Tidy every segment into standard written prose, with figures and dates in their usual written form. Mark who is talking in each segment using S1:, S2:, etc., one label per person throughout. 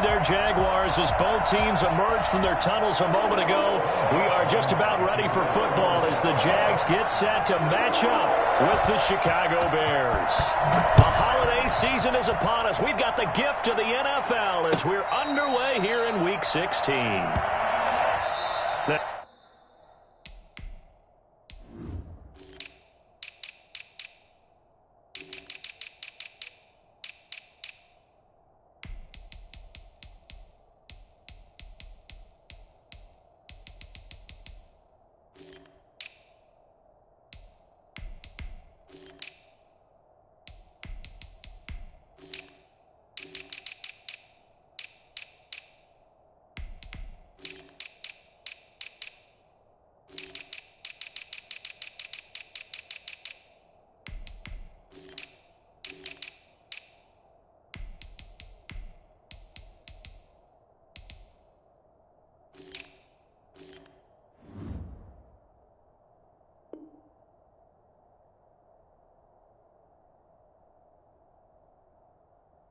S1: Their Jaguars as both teams emerged from their tunnels a moment ago. We are just about ready for football as the Jags get set to match up with the Chicago Bears. The holiday season is upon us. We've got the gift of the NFL as we're underway here in Week 16.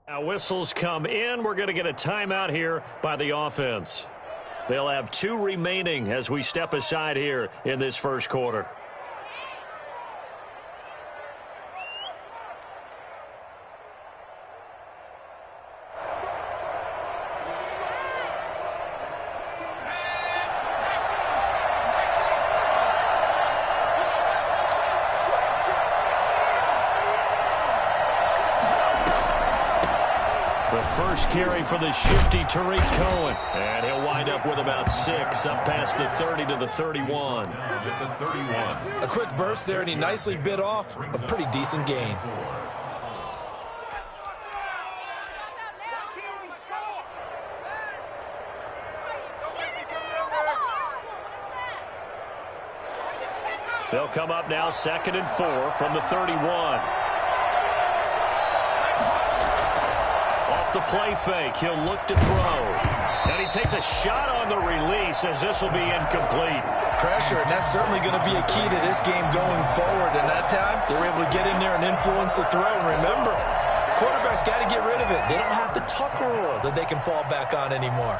S1: Now whistles come in. We're going to get a timeout here by the offense. They'll have 2 remaining as we step aside here in this first quarter. First carry for the shifty Tariq Cohen. And he'll wind up with about 6 up past the 30 to the 31.
S2: A quick burst there, and he nicely bit off a pretty decent gain.
S1: They'll come up now 2nd and 4 from the 31. The play fake. He'll look to throw. And he takes a shot on the release as this will be incomplete.
S2: Pressure, and that's certainly going to be a key to this game going forward. And that time, they were able to get in there and influence the throw. And remember, quarterbacks got to get rid of it. They don't have the Tucker rule that they can fall back on anymore.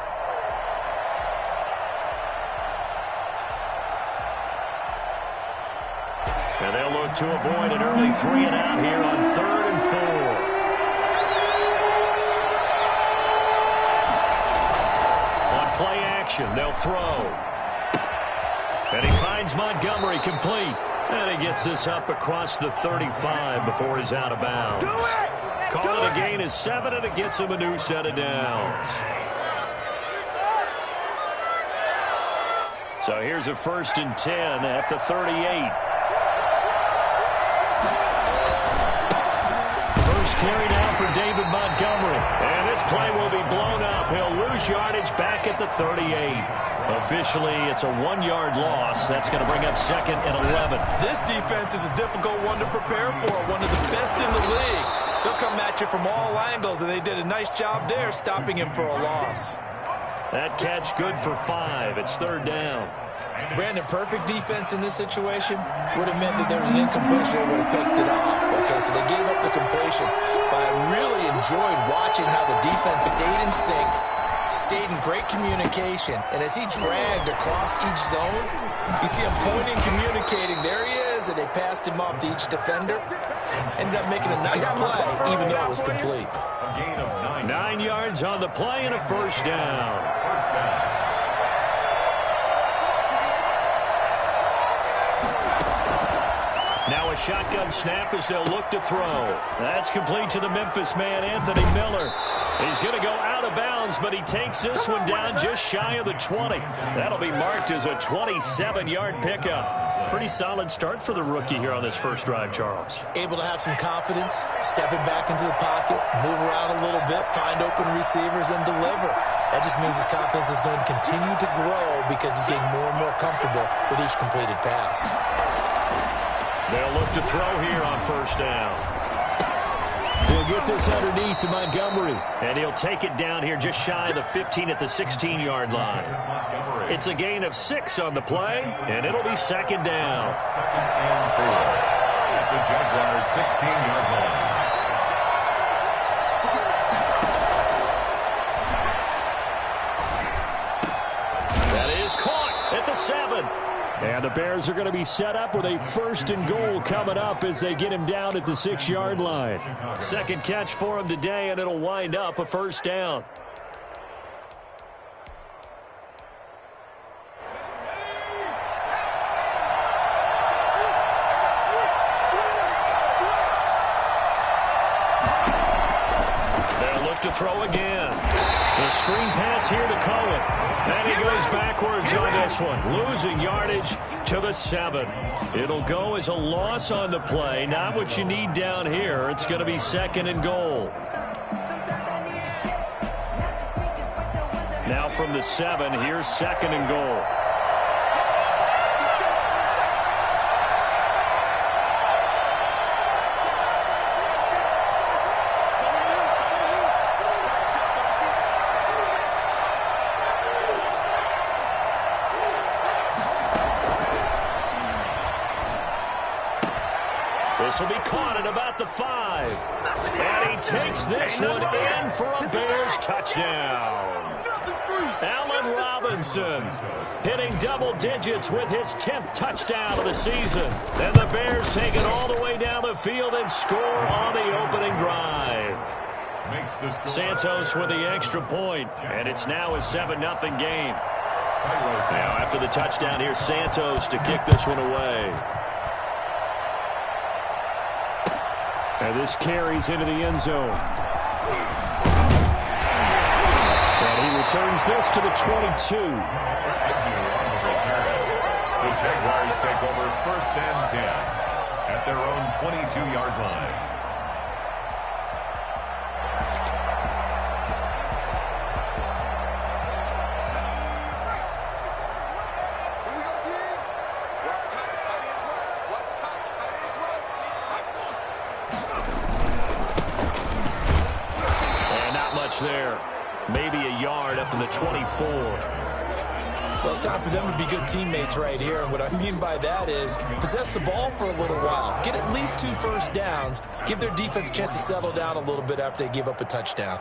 S1: And they'll look to avoid an early 3 and out here on 3rd and 4. Play action. They'll throw. And he finds Montgomery complete. And he gets this up across the 35 before he's out of bounds. Call it a gain of 7, and it gets him a new set of downs. So here's a 1st and 10 at the 38. First carry now for David Montgomery. And this play will be blown up. He'll lose yardage back at the 38. Officially, it's a 1-yard loss. That's going to bring up 2nd and 11.
S2: This defense is a difficult one to prepare for, one of the best in the league. They'll come at you from all angles, and they did a nice job there stopping him for a loss.
S1: That catch good for 5. It's 3rd down.
S2: Brandon, perfect defense in this situation would have meant that there was an incompletion. They would have picked it off. Okay, so they gave up the completion. But I really enjoyed watching how the defense stayed in sync, stayed in great communication. And as he dragged across each zone, you see him pointing, communicating. There he is, and they passed him off to each defender. Ended up making a nice play, even though it was complete.
S1: 9 yards on the play and a 1st down. Now a shotgun snap as they'll look to throw. That's complete to the Memphis man, Anthony Miller. He's going to go out of bounds, but he takes this one down just shy of the 20. That'll be marked as a 27-yard pickup. Pretty solid start for the rookie here on this first drive, Charles.
S2: Able to have some confidence, stepping back into the pocket, move around a little bit, find open receivers, and deliver. That just means his confidence is going to continue to grow because he's getting more and more comfortable with each completed pass.
S1: They'll look to throw here on 1st down. He'll get this underneath to Montgomery. And he'll take it down here just shy of the 15 at the 16-yard line. It's a gain of 6 on the play, and it'll be 2nd down.
S3: 2nd and 4 at the Jaguars' 16-yard line.
S1: 7. And the Bears are going to be set up with a 1st and goal coming up as they get him down at the 6-yard line. Second catch for him today, and it'll wind up a 1st down. They'll look to throw again. The screen pass here to Cohen. And he goes backwards on this one, losing yardage to the 7. It'll go as a loss on the play. Not what you need down here. It's going to be 2nd and goal. Now from the 7, here's 2nd and goal. This will be caught at about the 5. And he takes this one in for a Bears touchdown. Allen Robinson hitting double digits with his 10th touchdown of the season. And the Bears take it all the way down the field and score on the opening drive. Santos with the extra point, and it's now a 7-0 game. Now after the touchdown, here's Santos to kick this one away. And this carries into the end zone. And he returns this to the 22.
S3: The Jaguars take over 1st and 10 at their own 22-yard line.
S1: There, maybe a yard up to the 24.
S2: Well, it's time for them to be good teammates right here. And what I mean by that is possess the ball for a little while. Get at least 2 first downs. Give their defense a chance to settle down a little bit after they give up a touchdown.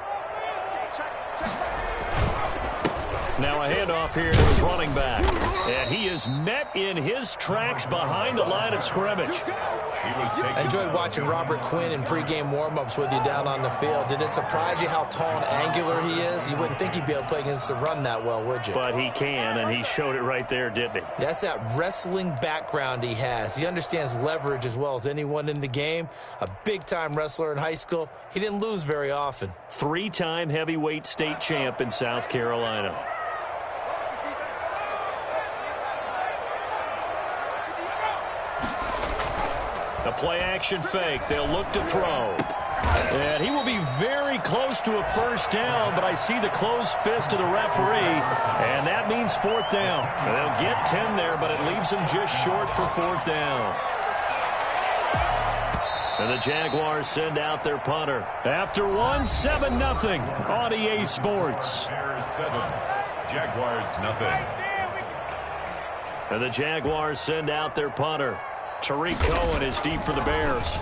S1: Now a handoff here to his running back. And he is met in his tracks behind the line of scrimmage.
S2: I enjoyed watching Robert Quinn in pregame warm-ups with you down on the field. Did it surprise you how tall and angular he is? You wouldn't think he'd be able to play against the run that well, would you?
S1: But he can, and he showed it right there, didn't he?
S2: That's that wrestling background he has. He understands leverage as well as anyone in the game. A big-time wrestler in high school. He didn't lose very often.
S1: 3-time heavyweight state champ in South Carolina. The play-action fake. They'll look to throw. And he will be very close to a 1st down, but I see the closed fist of the referee, and that means 4th down. They'll get 10 there, but it leaves them just short for 4th down. And the Jaguars send out their punter. After one, 7-0 on EA Sports.
S3: Bears 7, Jaguars nothing.
S1: And the Jaguars send out their punter. Tariq Cohen is deep for the Bears.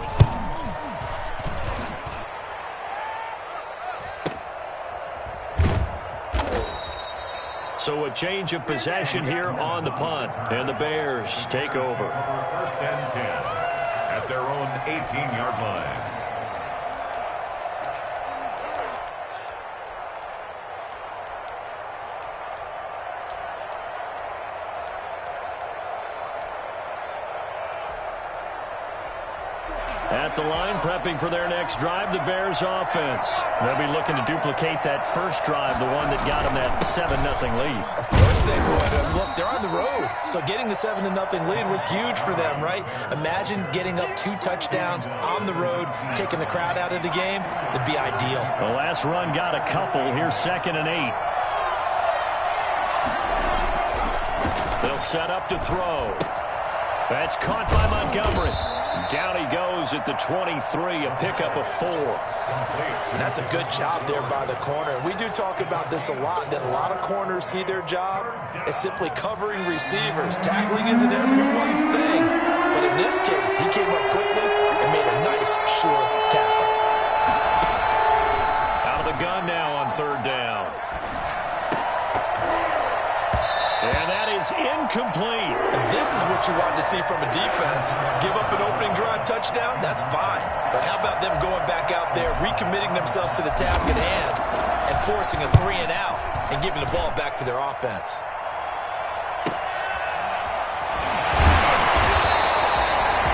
S1: So a change of possession here on the punt. And the Bears take over.
S3: 1st and 10 at their own 18-yard line.
S1: At the line, prepping for their next drive, the Bears offense. They'll be looking to duplicate that first drive, the one that got them that 7-0 lead.
S2: Of course they would. And look, they're on the road. So getting the 7-0 lead was huge for them, right? Imagine getting up 2 touchdowns on the road, taking the crowd out of the game. It'd be ideal.
S1: The last run got a couple. Here's 2nd and 8. They'll set up to throw. That's caught by Montgomery. Down he goes at the 23, a pickup of 4.
S2: And that's a good job there by the corner. We do talk about this a lot, that a lot of corners see their job as simply covering receivers. Tackling isn't everyone's thing. But in this case, he came up quickly and made a nice, sure tackle.
S1: Out of the gun now on 3rd down. And that is incomplete.
S2: And this is what you want to see from a defense. Give up an opening drive touchdown, that's fine. But how about them going back out there, recommitting themselves to the task at hand, and forcing a 3-and-out and giving the ball back to their offense?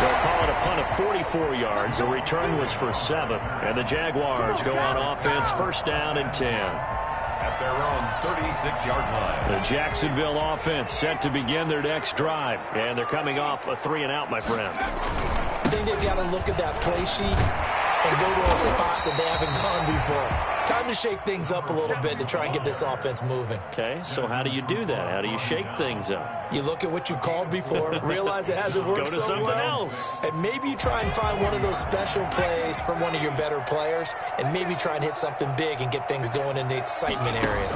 S1: They'll call it a punt of 44 yards. The return was for 7. And the Jaguars go on offense, first down and 10.
S3: At their own 36-yard line.
S1: The Jacksonville offense set to begin their next drive. And they're coming off a 3-and-out, my friend.
S2: I think they've got to look at that play sheet and go to a spot that they haven't gone before. Time to shake things up a little bit to try and get this offense moving.
S1: Okay, so how do you do that? How do you shake things up?
S2: You look at what you've called before, realize it hasn't worked
S1: Go to
S2: so
S1: something
S2: well,
S1: else.
S2: and maybe you try and find one of those special plays from one of your better players, and maybe try and hit something big and get things going in the excitement area.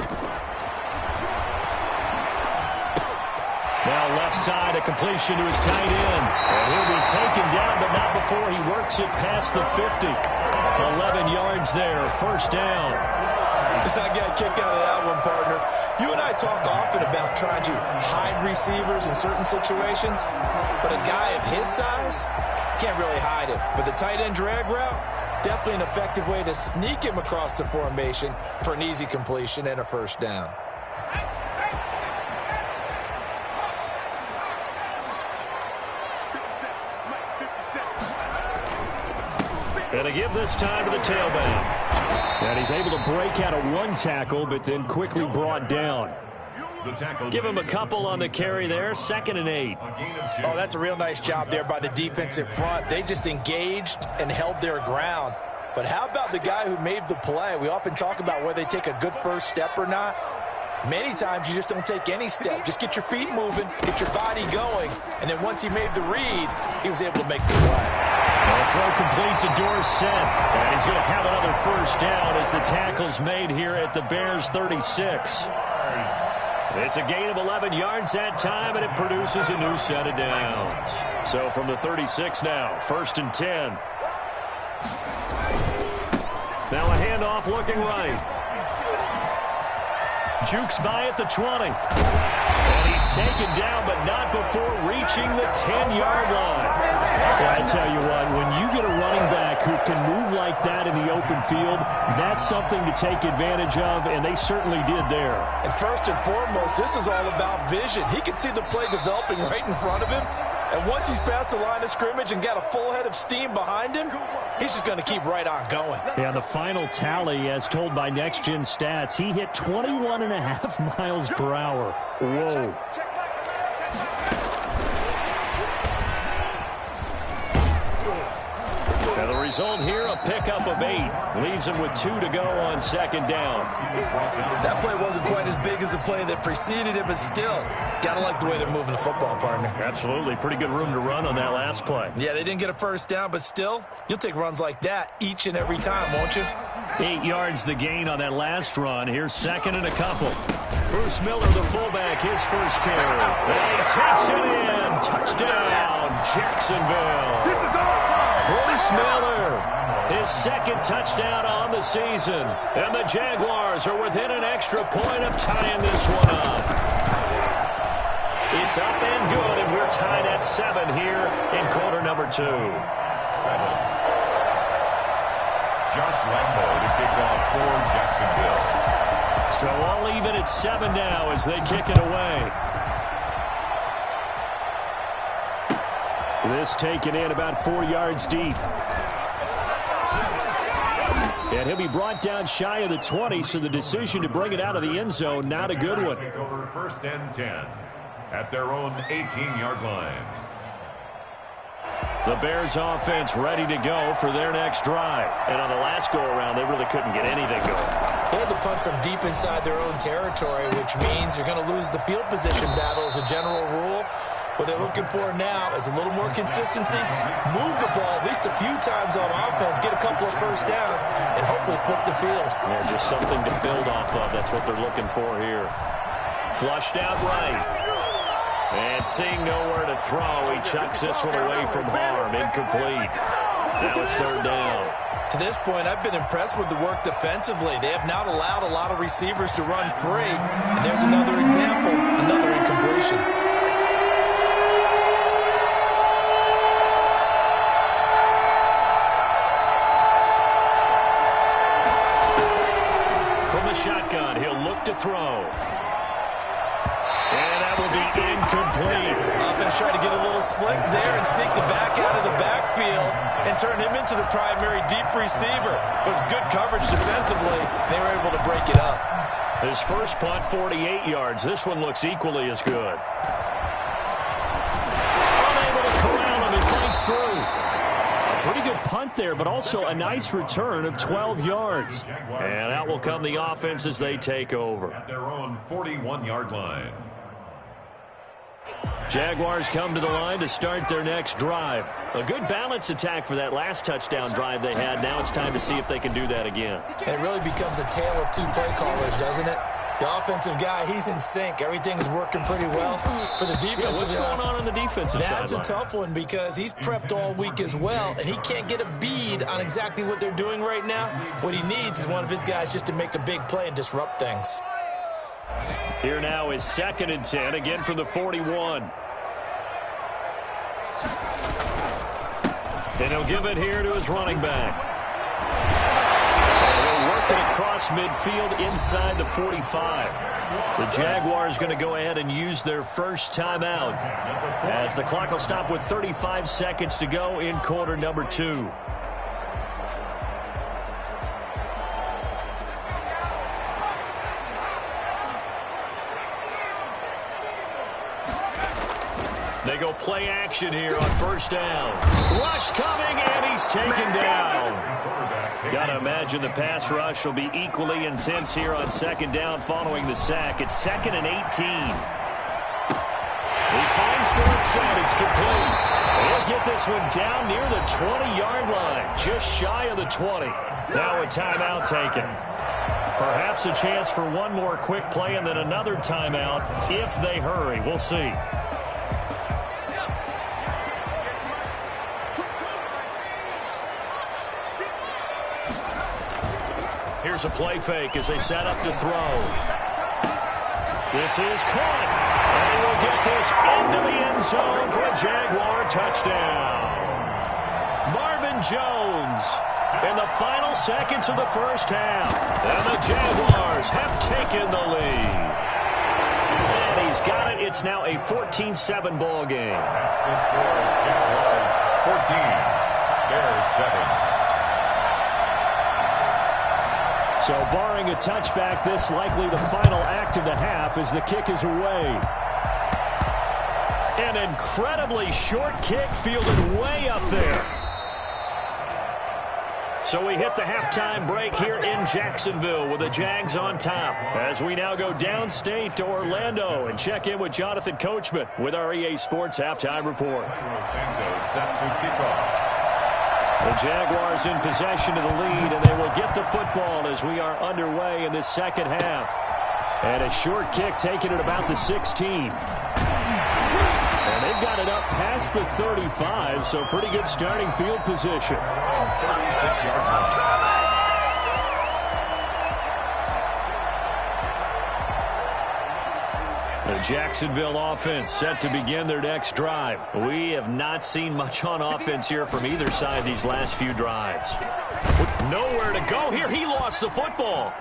S1: Now left side, a completion to his tight end. And he'll be taken down, but not before he works it past the 50. 11 yards there, first down.
S2: I got a kick out of that one, partner. You and I talk often about trying to hide receivers in certain situations, but a guy of his size can't really hide him. But the tight end drag route, definitely an effective way to sneak him across the formation for an easy completion and a first down.
S1: And to give this time to the tailback. And he's able to break out of one tackle, but then quickly brought down. Give him a couple on the carry there, 2nd and 8.
S2: Oh, that's a real nice job there by the defensive front. They just engaged and held their ground. But how about the guy who made the play? We often talk about whether they take a good first step or not. Many times you just don't take any step. Just get your feet moving, get your body going, and then once he made the read, he was able to make the play.
S1: Well, throw complete to Dorsett. And he's going to have another first down as the tackle's made here at the Bears' 36. It's a gain of 11 yards that time, and it produces a new set of downs. So from the 36 now, 1st and 10. Now a handoff looking right. Jukes by at the 20. And he's taken down, but not before reaching the 10-yard line. Well, I tell you what, when you get a running back who can move like that in the open field, that's something to take advantage of, and they certainly did there.
S2: And first and foremost, this is all about vision. He can see the play developing right in front of him. And once he's past the line of scrimmage and got a full head of steam behind him, he's just going to keep right on going.
S1: Yeah, the final tally, as told by Next Gen Stats, he hit 21.5 miles per hour. Whoa. And the result here, a pickup of 8. Leaves him with 2 to go on 2nd down.
S2: That play wasn't quite as big as the play that preceded it, but still, got to like the way they're moving the football, partner.
S1: Absolutely. Pretty good room to run on that last play.
S2: Yeah, they didn't get a first down, but still, you'll take runs like that each and every time, won't you?
S1: 8 yards the gain on that last run. Here's 2nd and a couple. Bruce Miller, the fullback, his first carry. And he takes it in. Touchdown, Jacksonville. Bruce Miller, his 2nd touchdown on the season. And the Jaguars are within an extra point of tying this one up. It's up and good, and we're tied at 7 here in quarter number 2.
S3: 7. Josh Lambo to kick off for Jacksonville.
S1: So all even at 7 now as they kick it away. This taken in about 4 yards deep. And he'll be brought down shy of the 20, so the decision to bring it out of the end zone, not a good one.
S3: Take over 1st and 10 at their own 18-yard line.
S1: The Bears offense ready to go for their next drive. And on the last go-around, they really couldn't get anything going.
S2: They had to punt from deep inside their own territory, which means you're going to lose the field position battle as a general rule. What they're looking for now is a little more consistency, move the ball at least a few times on offense, get a couple of first downs, and hopefully flip the field.
S1: Yeah, just something to build off of. That's what they're looking for here. Flushed out right. And seeing nowhere to throw, he chucks this one away from harm. Incomplete. Now it's 3rd down.
S2: To this point, I've been impressed with the work defensively. They have not allowed a lot of receivers to run free. And there's another example, another incompletion.
S1: From the shotgun, he'll look to throw. And that will be incomplete.
S2: Offense tried to get a little slick there and sneak the back out of the backfield and turn him into the primary deep receiver. But it's good coverage defensively. They were able to break it up.
S1: His first punt, 48 yards. This one looks equally as good. Unable to corral him. He fights through. A pretty good punt there, but also a nice return of 12 yards. And out will come the offense as they take over.
S3: At their own 41-yard line.
S1: Jaguars come to the line to start their next drive. A good balance attack for that last touchdown drive they had. Now it's time to see if they can do that again.
S2: And it really becomes a tale of two play callers, doesn't it? The offensive guy, he's in sync. Everything is working pretty well. For the defensive
S1: what's going on the defensive side?
S2: That's a tough one because he's prepped all week as well, and he can't get a bead on exactly what they're doing right now. What he needs is one of his guys just to make a big play and disrupt things.
S1: Here now is 2nd and 10, again from the 41. And he'll give it here to his running back. And he'll work it across midfield inside the 45. The Jaguars going to go ahead and use their first timeout as the clock will stop with 35 seconds to go in quarter number 2. They go play action here on first down. Rush coming, and he's taken down. Got to imagine the pass rush will be equally intense here on 2nd down following the sack. It's 2nd and 18. He finds Dorsett. It's complete. He'll get this one down near the 20-yard line, just shy of the 20. Now a timeout taken. Perhaps a chance for one more quick play and then another timeout if they hurry. We'll see. Here's a play fake as they set up to throw. This is caught. And he will get this into the end zone for a Jaguar touchdown. Marvin Jones in the final seconds of the first half. And the Jaguars have taken the lead. And he's got it. It's now a 14-7 ball game.
S3: That's the score. Jaguars 14, Bears 7.
S1: So barring a touchback, this likely the final act of the half as the kick is away. An incredibly short kick fielded way up there. So we hit the halftime break here in Jacksonville with the Jags on top. As we now go downstate to Orlando and check in with Jonathan Coachman with our EA Sports Halftime Report.
S3: Santos set to kick off.
S1: The Jaguars in possession of the lead, and they will get the football as we are underway in this second half. And a short kick taken at about the 16. And they've got it up past the 35, so pretty good starting field position.
S3: 36-yard line.
S1: The Jacksonville offense set to begin their next drive. We have not seen much on offense here from either side these last few drives. Nowhere to go here. He lost the football.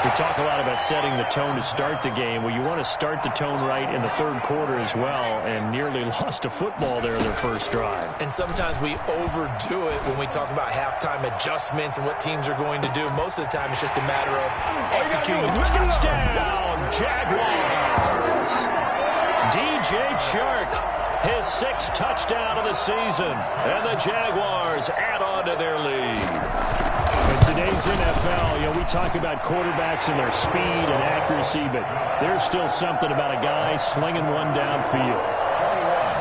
S1: We talk a lot about setting the tone to start the game. Well, you want to start the tone right in the third quarter as well, and nearly lost a football there in their first drive.
S2: And sometimes we overdo it when we talk about halftime adjustments and what teams are going to do. Most of the time, it's just a matter of executing.
S1: Touchdown, Jaguars! DJ Chark, his 6th touchdown of the season, and the Jaguars add on to their lead. In today's NFL, we talk about quarterbacks and their speed and accuracy, but there's still something about a guy slinging one downfield.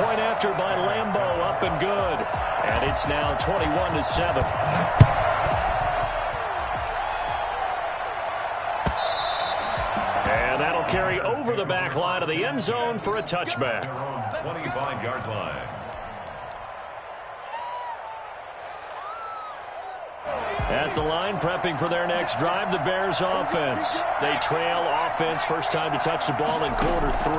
S1: Point after by Lambeau, up and good. And it's now 21-7. And that'll carry over the back line of the end zone for a touchback.
S3: 25-yard line.
S1: At the line, prepping for their next drive, the Bears offense. They trail offense, first time to touch the ball in quarter 3,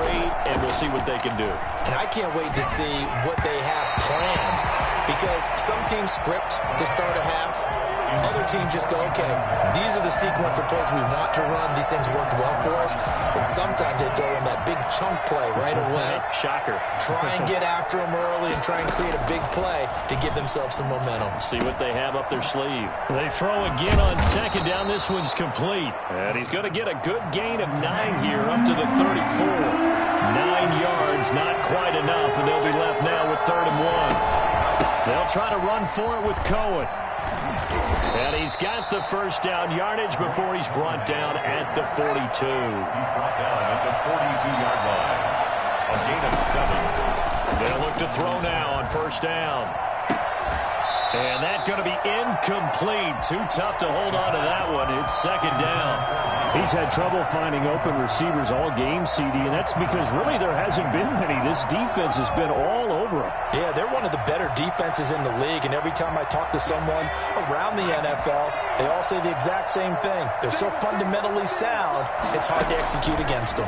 S1: and we'll see what they can do.
S2: And I can't wait to see what they have planned, because some teams script to start a half. Other teams just go, okay, these are the sequence of plays we want to run. These things worked well for us. And sometimes they throw in that big chunk play right away.
S1: Shocker.
S2: Try and get after them early and try and create a big play to give themselves some momentum.
S1: See what they have up their sleeve. They throw again on second down. This one's complete. And he's going to get a good gain of 9 here up to the 34. 9 yards, not quite enough, and they'll be left now with 3rd and 1. They'll try to run for it with Cohen. And he's got the first down yardage before he's brought down at the 42.
S3: He's brought down at the 42-yard line. A gain of 7.
S1: They'll look to throw now on first down. And that's going to be incomplete. Too tough to hold on to that one. It's 2nd down.
S4: He's had trouble finding open receivers all game, CD, and that's because really there hasn't been many. This defense has been all over him.
S5: Yeah, they're one of the better defenses in the league, and every time I talk to someone around the NFL, they all say the exact same thing. They're so fundamentally sound, it's hard to execute against them.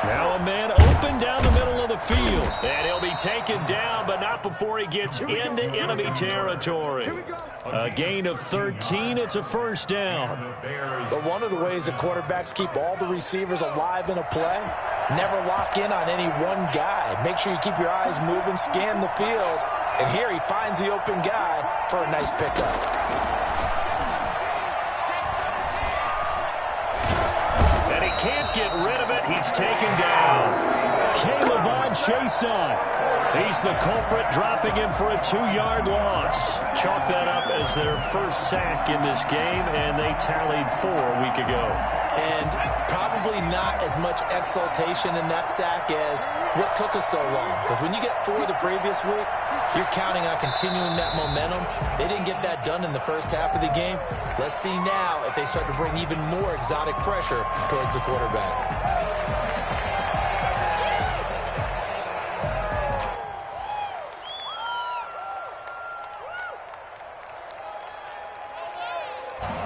S1: Now a man open down the middle of the field. And he'll be taken down, but not before he gets into enemy territory. A gain of 13. It's a first down.
S5: But one of the ways that quarterbacks keep all the receivers alive in a play, never lock in on any one guy. Make sure you keep your eyes moving, scan the field. And here he finds the open guy for a nice pickup.
S1: Can't get rid of it. He's taken down. Caleb Chason. He's the culprit, dropping him for a 2-yard loss. Chalk that up as their first sack in this game, and they tallied 4 a week ago.
S2: And probably not as much exultation in that sack as what took us so long. Because when you get 4 the previous week, you're counting on continuing that momentum. They didn't get that done in the first half of the game. Let's see now if they start to bring even more exotic pressure towards the quarterback.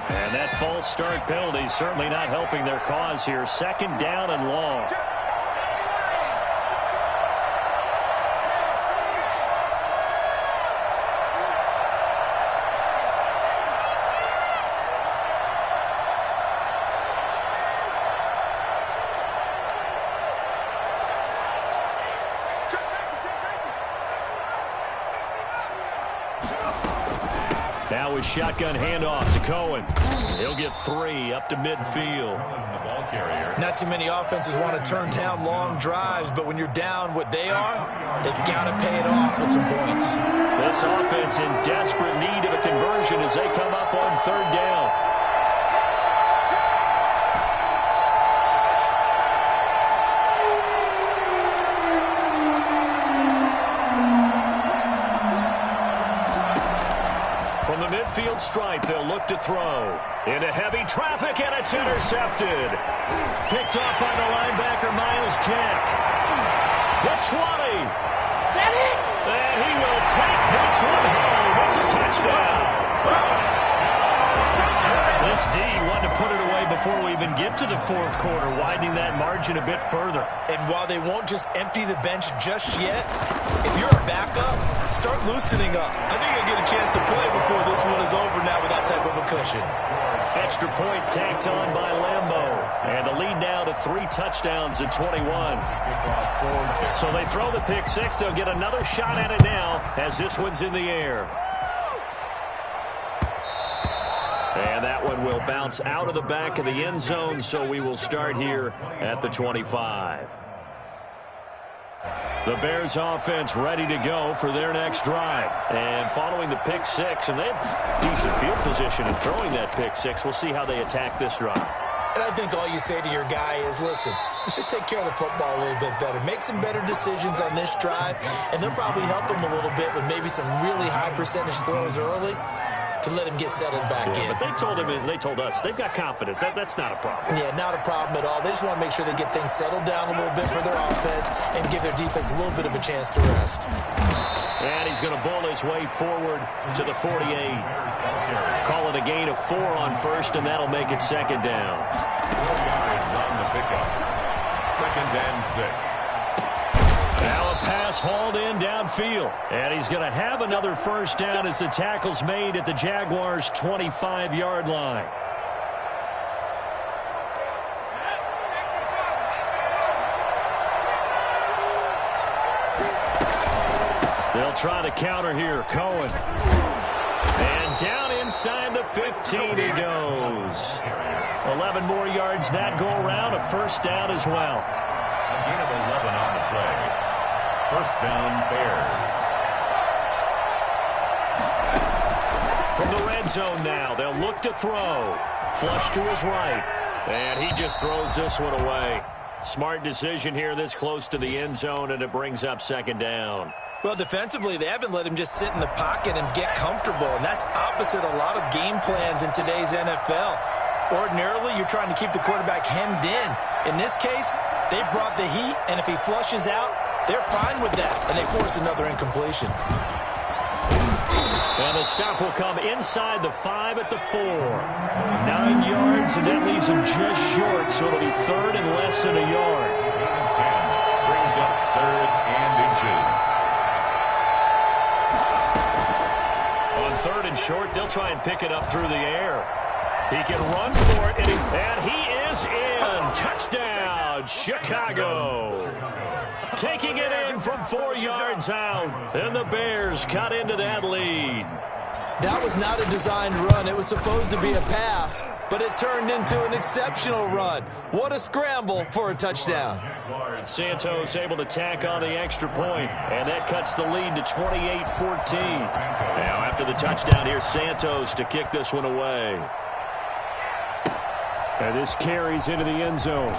S1: And that false start penalty is certainly not helping their cause here. 2nd down and long. Now a shotgun handoff to Cohen. He'll get 3 up to midfield.
S3: The ball carrier.
S2: Not too many offenses want to turn down long drives, but when you're down what they are, they've got to pay it off with some points.
S1: This offense in desperate need of a conversion as they come up on 3rd down. Midfield stripe, they'll look to throw. Into heavy traffic, and it's intercepted. Picked off by the linebacker, Miles Jack. The 20. That it? And he will take this one home. It's a touchdown. This D wanted to put it away before we even get to the 4th quarter, widening that margin a bit further.
S2: And while they won't just empty the bench just yet, if you're a backup, start loosening up. I think you'll get a chance to play before this one is over now with that type of a cushion.
S1: Extra point tacked on by Lambo. And the lead now to 3 touchdowns at 21. So they throw the pick 6. They'll get another shot at it now as this one's in the air. And that one will bounce out of the back of the end zone, so we will start here at the 25. The Bears offense ready to go for their next drive. And following the pick 6, and they have decent field position in throwing that pick 6. We'll see how they attack this drive.
S2: And I think all you say to your guy is, listen, let's just take care of the football a little bit better. Make some better decisions on this drive, and they'll probably help him a little bit with maybe some really high percentage throws early. to let him get settled back in.
S1: But they told us they've got confidence. That's not a problem.
S2: Yeah, not a problem at all. They just want to make sure they get things settled down a little bit for their offense and give their defense a little bit of a chance to rest.
S1: And he's going to bull his way forward to the 48. Call it a gain of 4 on first, and that'll make it second down.
S3: 4 yards on the pickup. Second and 6.
S1: Now a pass hauled in downfield. And he's going to have another first down as the tackle's made at the Jaguars' 25-yard line. They'll try the counter here. Cohen. And down inside the 15 he goes. 11 more yards that go around. A first down as well.
S3: A gain of 11 on the play. First down, Bears.
S1: From the red zone now, they'll look to throw. Flush to his right. And he just throws this one away. Smart decision here this close to the end zone, and it brings up second down.
S5: Well, defensively, they haven't let him just sit in the pocket and get comfortable, and that's opposite a lot of game plans in today's NFL. Ordinarily, you're trying to keep the quarterback hemmed in. In this case, they brought the heat, and if he flushes out, they're fine with that, and they force another incompletion.
S1: And the stop will come inside the 5 at the 4. 9 yards, and that leaves him just short, so it'll be third and less than a yard.
S3: 10 brings up third and inches.
S1: On third and short, they'll try and pick it up through the air. He can run for it, and he is in. Touchdown, Chicago. Taking it in from 4 yards out, and the Bears cut into that lead.
S2: That was not a designed run. It was supposed to be a pass, but it turned into an exceptional run. What a scramble for a touchdown.
S1: Santos able to tack on the extra point, and that cuts the lead to 28-14. Now after the touchdown, here's Santos to kick this one away.
S4: And this carries into the end zone.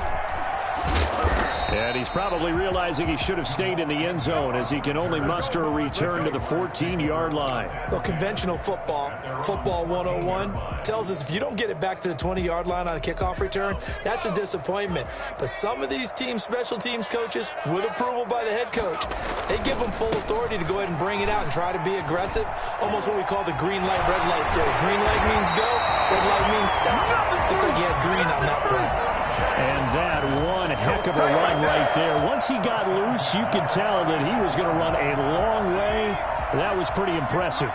S4: And he's probably realizing he should have stayed in the end zone as he can only muster a return to the 14-yard line.
S5: Well, conventional football 101, tells us if you don't get it back to the 20-yard line on a kickoff return, that's a disappointment. But some of these special teams coaches, with approval by the head coach, they give them full authority to go ahead and bring it out and try to be aggressive, almost what we call the green light, red light. Green light means go, red light means stop. Looks like he had green on that play.
S4: And that one heck of a run right there. Once he got loose, you could tell that he was going to run a long way. That was pretty impressive.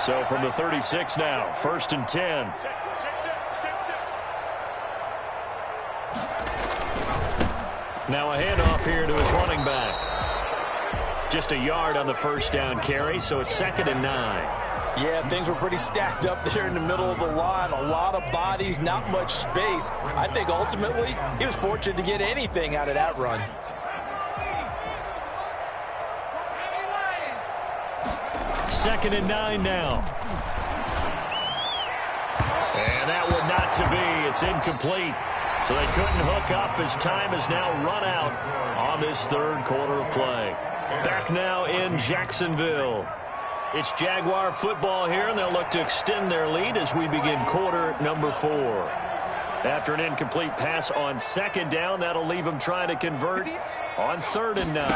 S1: So from the 36 now, first and 10. Now a handoff here to his running back. Just a yard on the first down carry, so it's second and 9.
S5: Yeah, things were pretty stacked up there in the middle of the line. A lot of bodies, not much space. I think ultimately he was fortunate to get anything out of that run.
S1: Second and 9 now. And that one not to be. It's incomplete. So they couldn't hook up as time has now run out on this third quarter of play. Back now in Jacksonville. It's Jaguar football here, and they'll look to extend their lead as we begin quarter number 4. After an incomplete pass on second down, that'll leave them trying to convert on third and 9. The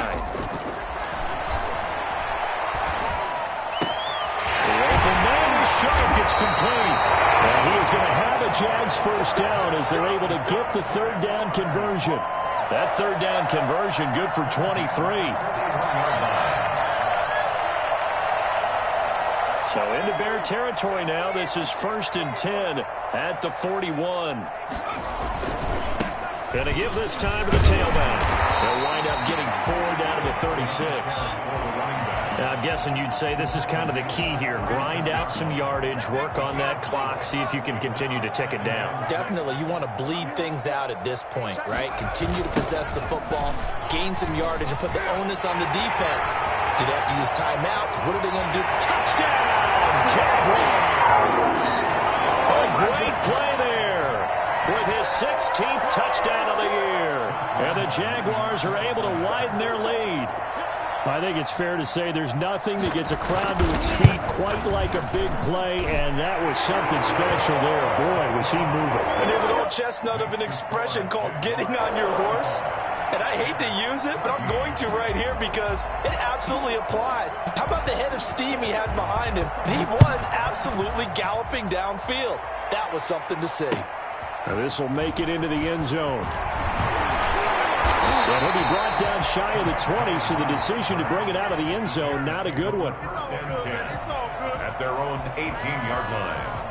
S1: open man is sharp. It's complete. And he is going to have a Jags first down as they're able to get the third down conversion. That third down conversion good for 23. So into Bear territory now. This is first and 10 at the 41. Going to give this time to the tailback. They'll wind up getting 4 down to the 36. Now, I'm guessing you'd say this is kind of the key here. Grind out some yardage, work on that clock, see if you can continue to tick it down.
S2: Definitely. You want to bleed things out at this point, right? Continue to possess the football, gain some yardage, and put the onus on the defense. Do they have to use timeouts? What are they going to do?
S1: Touchdown, Jaguars! A great play there with his 16th touchdown of the year. And the Jaguars are able to widen their lead.
S4: I think it's fair to say there's nothing that gets a crowd to its feet quite like a big play, and that was something special there. Boy, was he moving.
S5: And there's an old chestnut of an expression called getting on your horse. And I hate to use it, but I'm going to right here because it absolutely applies. How about the head of steam he had behind him? He was absolutely galloping downfield. That was something to see.
S4: Now this will make it into the end zone. And he'll be brought down shy of the 20, so the decision to bring it out of the end zone, not a good one.
S3: 10 at their own 18-yard line.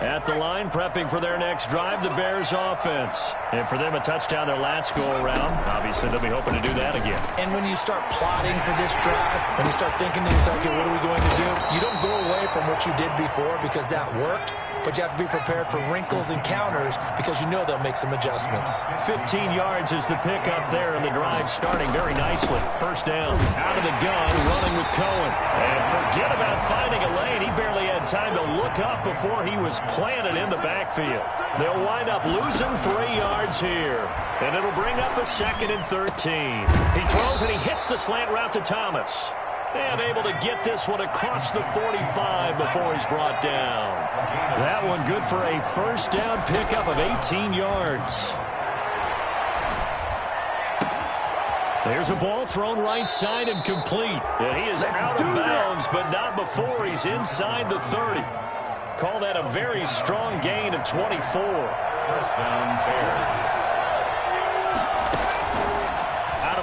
S4: At the line, prepping for their next drive, the Bears offense. And for them, a touchdown their last go-around. Obviously, they'll be hoping to do that again.
S2: And when you start plotting for this drive, when you start thinking to yourself, okay, what are we going to do? You don't go away from what you did before because that worked, but you have to be prepared for wrinkles and counters because you know they'll make some adjustments.
S4: 15 yards is the pickup there, and the drive starting very nicely. First down, out of the gun, running with Cohen. And forget about finding a lane. He barely had time to look up before he was planted in the backfield. They'll wind up losing 3 yards here, and it'll bring up a 2nd and 13. He throws, and he hits the slant route to Thomas. And able to get this one across the 45 before he's brought down. That one good for a first down pickup of 18 yards. There's a ball thrown right side and complete. And he is out of bounds, but not before he's inside the 30. Call that a very strong gain of 24.
S3: First down, Bears.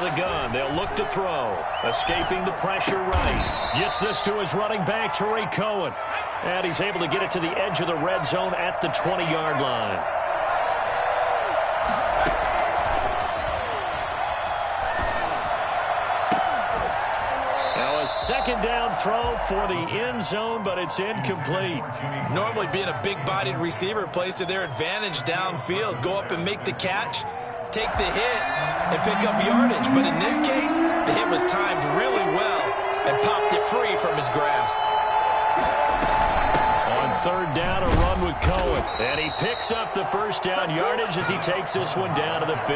S4: The gun, they'll look to throw. Escaping the pressure right. Gets this to his running back, Tariq Cohen. And he's able to get it to the edge of the red zone at the 20-yard line. Now a second down throw for the end zone, but it's incomplete.
S2: Normally being a big-bodied receiver plays to their advantage downfield. Go up and make the catch, take the hit, and pick up yardage. But in this case, the hit was timed really well and popped it free from his grasp.
S4: On third down, a run with Cohen. And he picks up the first down yardage as he takes this one down to the 15.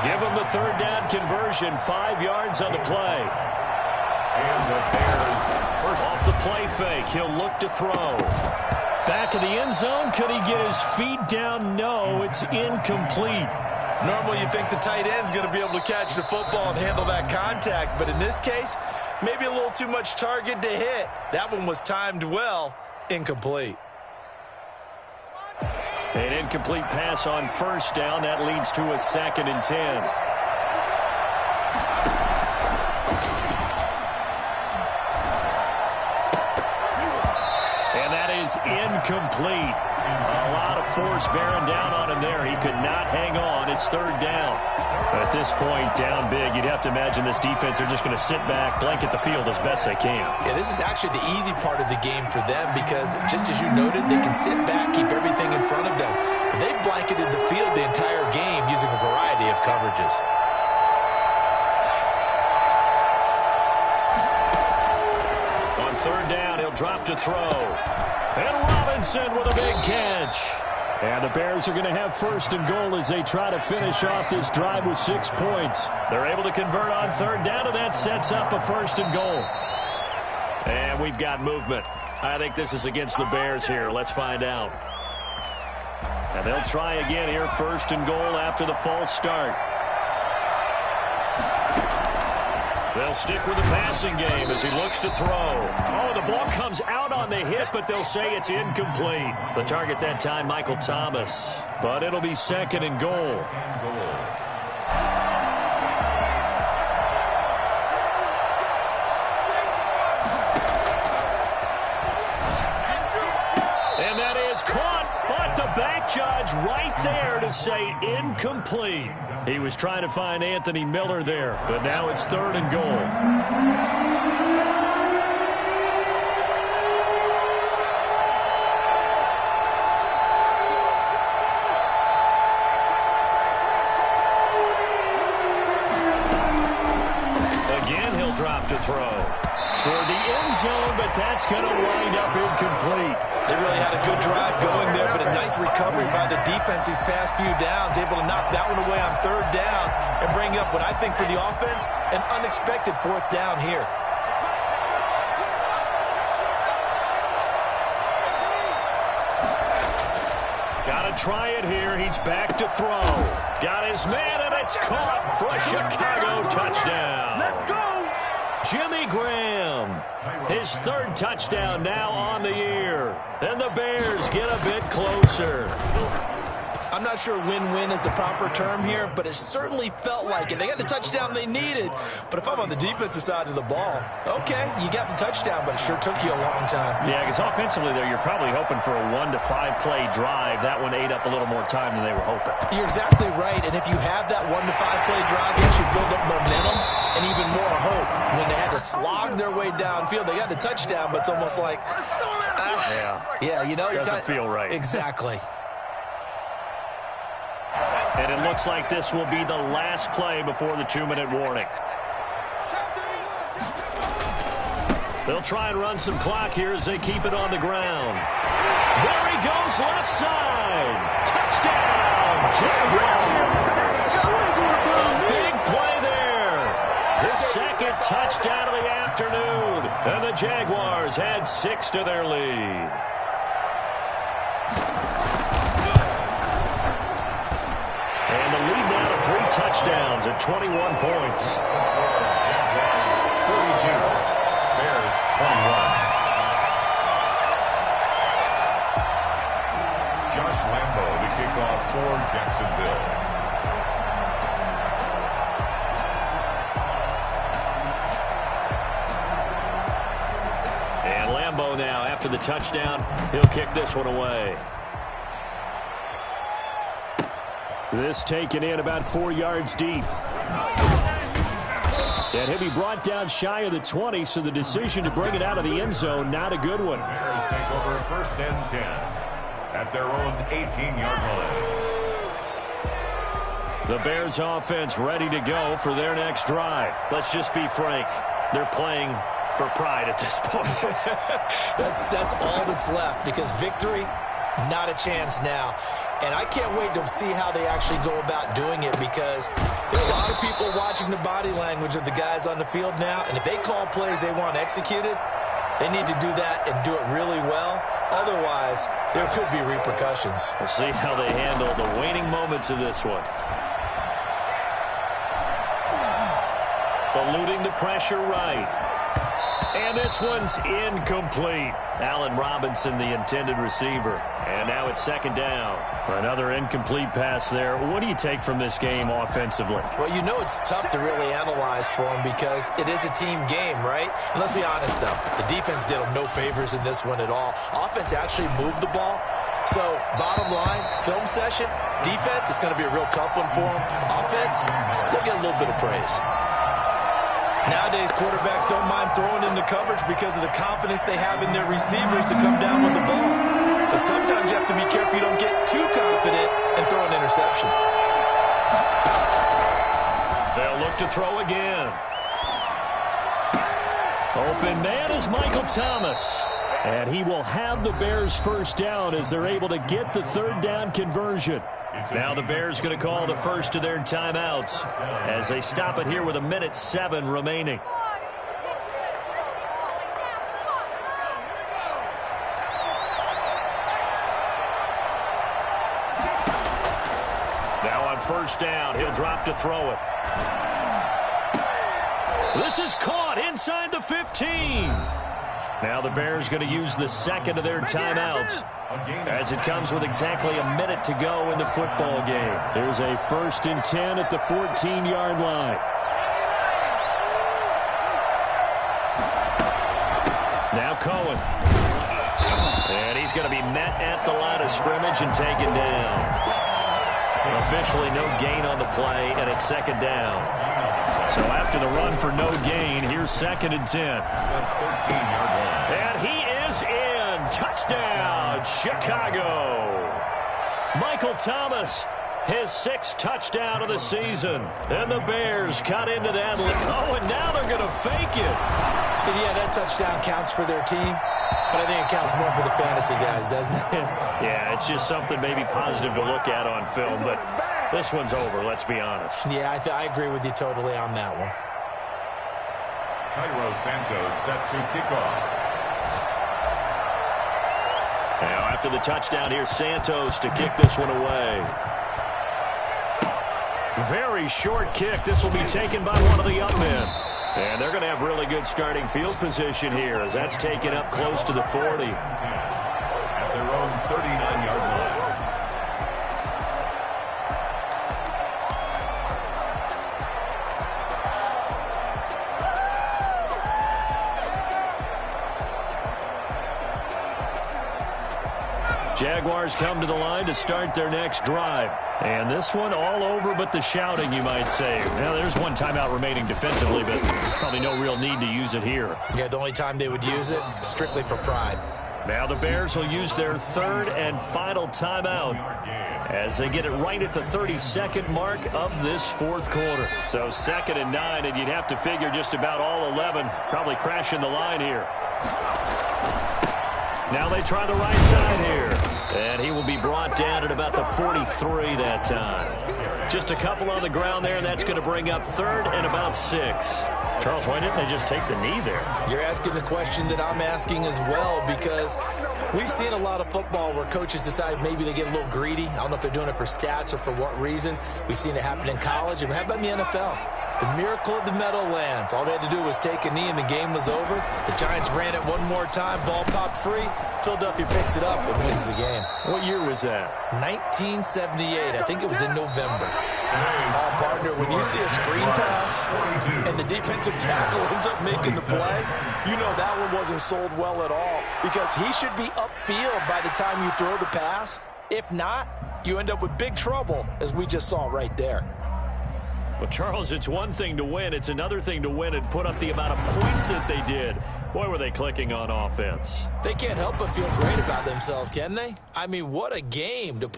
S4: Give him the third down conversion, 5 yards on the play.
S3: And the Bears first.
S4: Off the play fake, he'll look to throw. Back of the end zone, could he get his feet down? No, it's incomplete.
S2: Normally you think the tight end's going to be able to catch the football and handle that contact, but in this case, maybe a little too much target to hit. That one was timed well, incomplete.
S4: An incomplete pass on first down. That leads to a 2nd and 10. And that is incomplete. A lot of force bearing down on him there. He could not hang on. It's third down. At this point, down big, you'd have to imagine this defense are just going to sit back, blanket the field as best they can.
S2: Yeah, this is actually the easy part of the game for them because, just as you noted, they can sit back, keep everything in front of them. But they've blanketed the field the entire game using a variety of coverages.
S4: On third down, he'll drop to throw. And Robinson with a big catch. And the Bears are going to have first and goal as they try to finish off this drive with 6 points. They're able to convert on third down, and that sets up a first and goal. And we've got movement. I think this is against the Bears here. Let's find out. And they'll try again here, first and goal after the false start. They'll stick with the passing game as he looks to throw. Oh, the ball comes out on the hit, but they'll say it's incomplete. The target that time, Michael Thomas. But it'll be 2nd and goal. And that is caught, but the back judge right there to say incomplete. He was trying to find Anthony Miller there, but now it's 3rd and goal. Again, he'll drop to throw.
S1: toward the end zone, but that's going to wind up incomplete.
S2: They really had a good drive going there, but a nice recovery by the defense these past few downs, able to knock that one away on third down and bring up what I think for the offense, an unexpected fourth down here.
S1: Got to try it here. He's back to throw. Got his man, and it's caught for a Chicago touchdown. Let's go. Jimmy Graham, his third touchdown now on the year. And the Bears get a bit closer.
S2: I'm not sure win-win is the proper term here, but it certainly felt like it. They got the touchdown they needed, but if I'm on the defensive side of the ball, okay, you got the touchdown, but it sure took you a long time.
S1: Yeah, because offensively, though, you're probably hoping for a 1 to 5 play drive. That one ate up a little more time than they were hoping.
S2: You're exactly right, and if you have that 1 to 5 play drive, you should build up momentum and even more hope. When they had to slog their way downfield, they got the touchdown, but it's almost like, yeah, you know,
S1: doesn't feel right.
S2: Exactly.
S1: And it looks like this will be the last play before the 2-minute warning. They'll try and run some clock here as they keep it on the ground. There he goes, left side. Touchdown, Jaguars. A big play there. His second touchdown of the afternoon. And the Jaguars had 6 to their lead. And the lead now to 3 touchdowns at 21 points.
S3: 42. Bears 21. Josh Lambo to kick off for Jacksonville.
S1: And Lambo now, after the touchdown, he'll kick this one away. This taken in about 4 yards deep. And he'll be brought down shy of the 20, so the decision to bring it out of the end zone, not a good one.
S3: Bears take over first and 10 at their own 18-yard line.
S1: The Bears offense ready to go for their next drive. Let's just be frank. They're playing for pride at this point.
S2: That's all that's left, because victory, not a chance now. And I can't wait to see how they actually go about doing it, because there are a lot of people watching the body language of the guys on the field now, and if they call plays they want executed, they need to do that and do it really well. Otherwise, there could be repercussions.
S1: We'll see how they handle the waning moments of this one. Eluding the pressure right. And this one's incomplete. Allen Robinson, the intended receiver. And now it's second down. Another incomplete pass there. What do you take from this game offensively?
S2: Well, you know it's tough to really analyze for them, because it is a team game, right? And let's be honest, though. The defense did them no favors in this one at all. Offense actually moved the ball. So, bottom line, film session, defense, it's going to be a real tough one for them. Offense, they'll get a little bit of praise. Nowadays, quarterbacks don't mind throwing in the coverage because of the confidence they have in their receivers to come down with the ball. But sometimes you have to be careful you don't get too confident and throw an interception.
S1: They'll look to throw again. Open man is Michael Thomas. And he will have the Bears first down as they're able to get the third down conversion. Now the Bears going to call the first of their timeouts as they stop it here with 1:07 remaining. Now on first down, he'll drop to throw it. This is caught inside the 15. Now the Bears going to use the second of their timeouts as it comes with exactly a minute to go in the football game. There's a 1st and 10 at the 14-yard line. Now Cohen. And he's going to be met at the line of scrimmage and taken down. Officially no gain on the play, and it's second down. So after the run for no gain, here's 2nd and 10. And he is in. Touchdown, Chicago. Michael Thomas, His 6th touchdown of the season. And the Bears cut into that. Oh, and now they're going to fake it.
S2: But yeah, that touchdown counts for their team. But I think it counts more for the fantasy guys, doesn't it?
S1: Yeah, it's just something maybe positive to look at on film. But this one's over, let's be honest.
S2: Yeah, I agree with you totally on that one.
S3: Cairo Santos set to kick off.
S1: Now, after the touchdown, here's Santos to kick this one away. Very short kick. This will be taken by one of the up men. And they're going to have really good starting field position here as that's taken up close to the 40.
S3: At their own 39-yard line.
S1: Jaguars come to the line to start their next drive. And this one all over but the shouting, you might say. Now, there's one timeout remaining defensively, but probably no real need to use it here.
S2: Yeah, the only time they would use it, strictly for pride.
S1: Now the Bears will use their 3rd and final timeout as they get it right at the 32nd mark of this 4th quarter. So 2nd and 9, and you'd have to figure just about all 11 probably crashing the line here. Now they try the right side here. And he will be brought down at about the 43 that time. Just a couple on the ground there, and that's going to bring up 3rd and about 6. Charles, why didn't they just take the knee there?
S2: You're asking the question that I'm asking as well, because we've seen a lot of football where coaches decide maybe they get a little greedy. I don't know if they're doing it for stats or for what reason. We've seen it happen in college, and how about in the NFL? The miracle of the Meadowlands. All they had to do was take a knee and the game was over. The Giants ran it one more time. Ball popped free. Philadelphia picks it up and wins the game.
S1: What year was that?
S2: 1978. I think it was in November.
S5: Partner, when you see a screen pass and the defensive tackle ends up making the play, you know that one wasn't sold well at all, because he should be upfield by the time you throw the pass. If not, you end up with big trouble, as we just saw right there.
S1: Well, Charles, it's one thing to win. It's another thing to win and put up the amount of points that they did. Boy, were they clicking on offense.
S2: They can't help but feel great about themselves, can they? I mean, what a game to...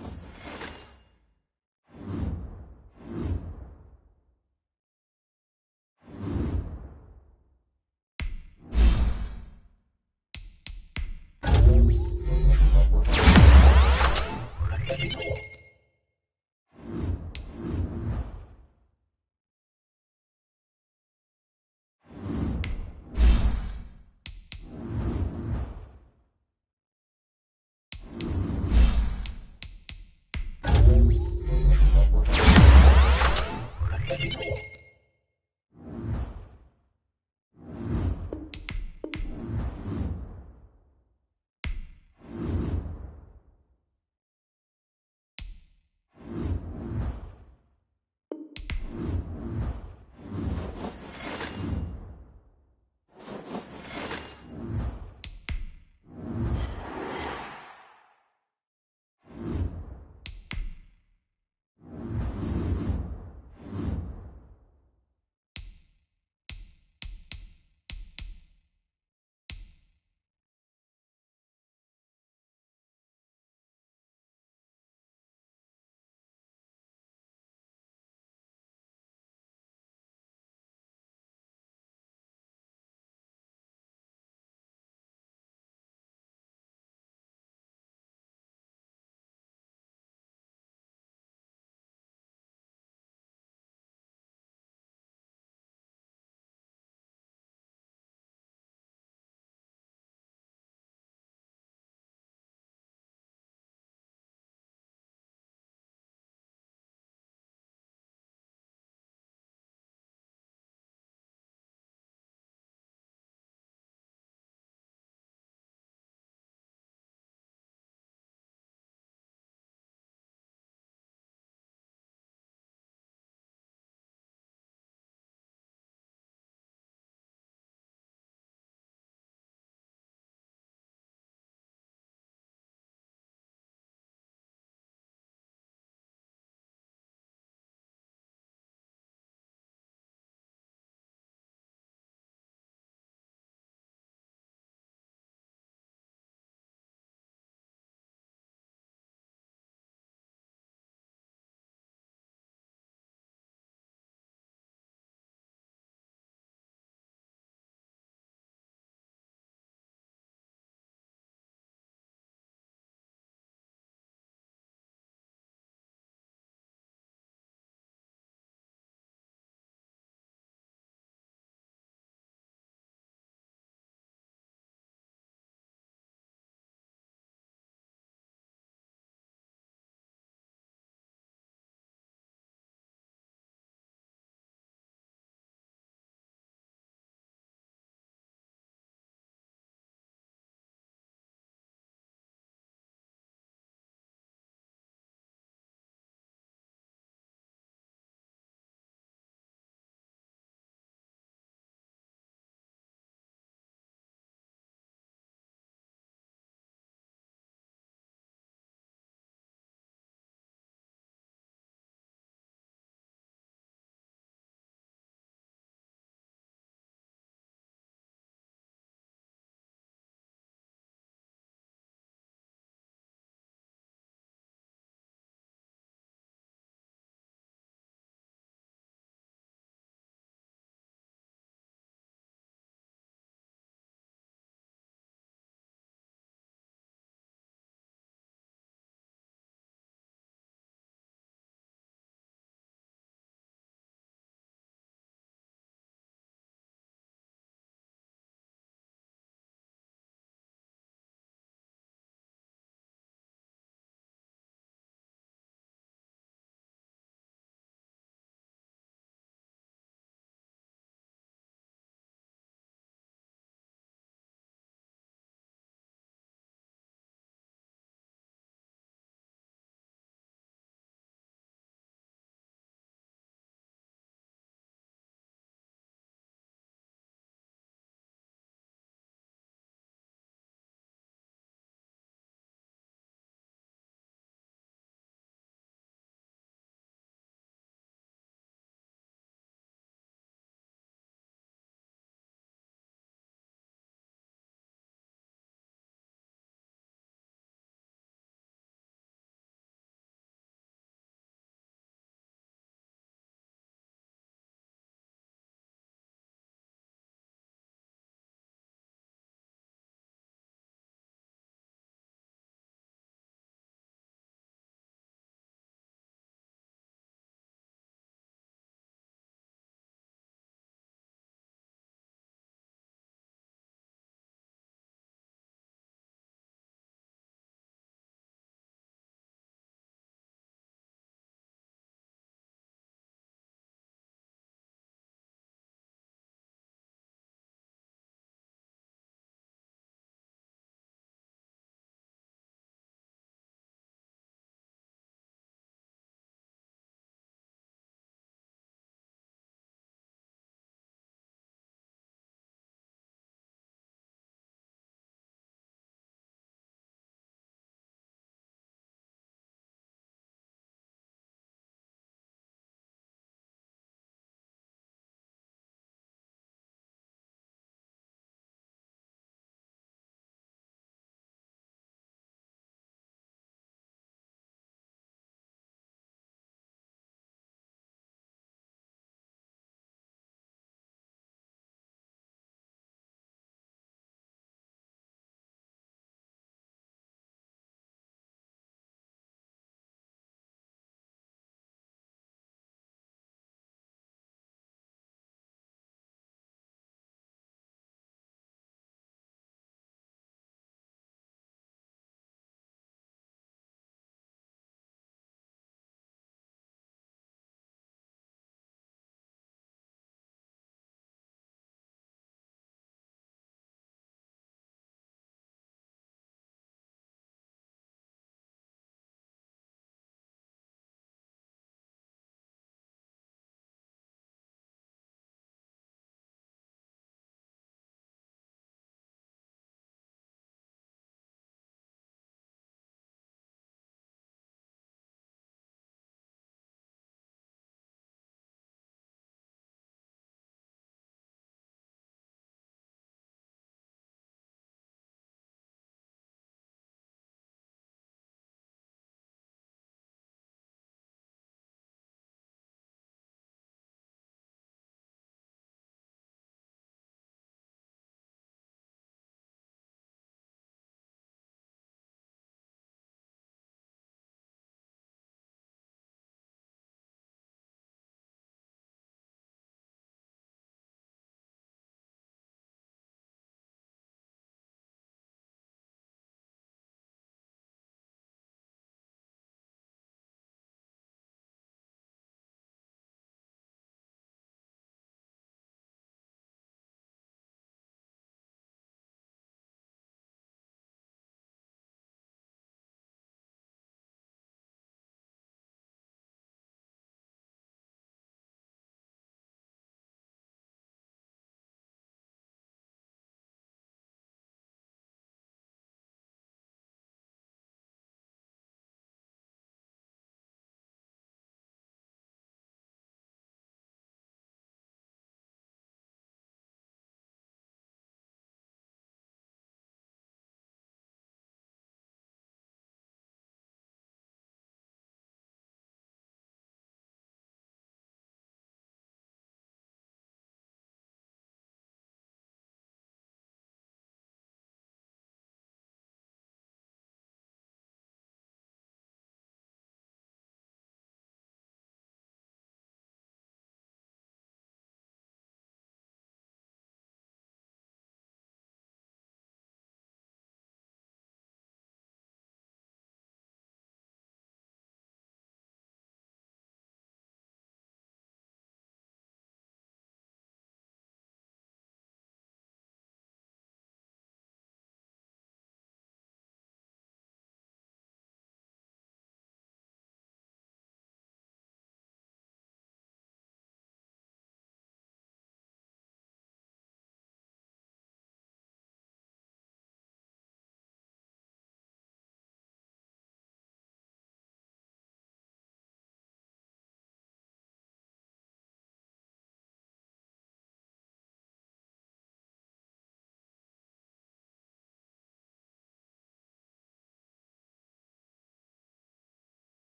S6: Thank you.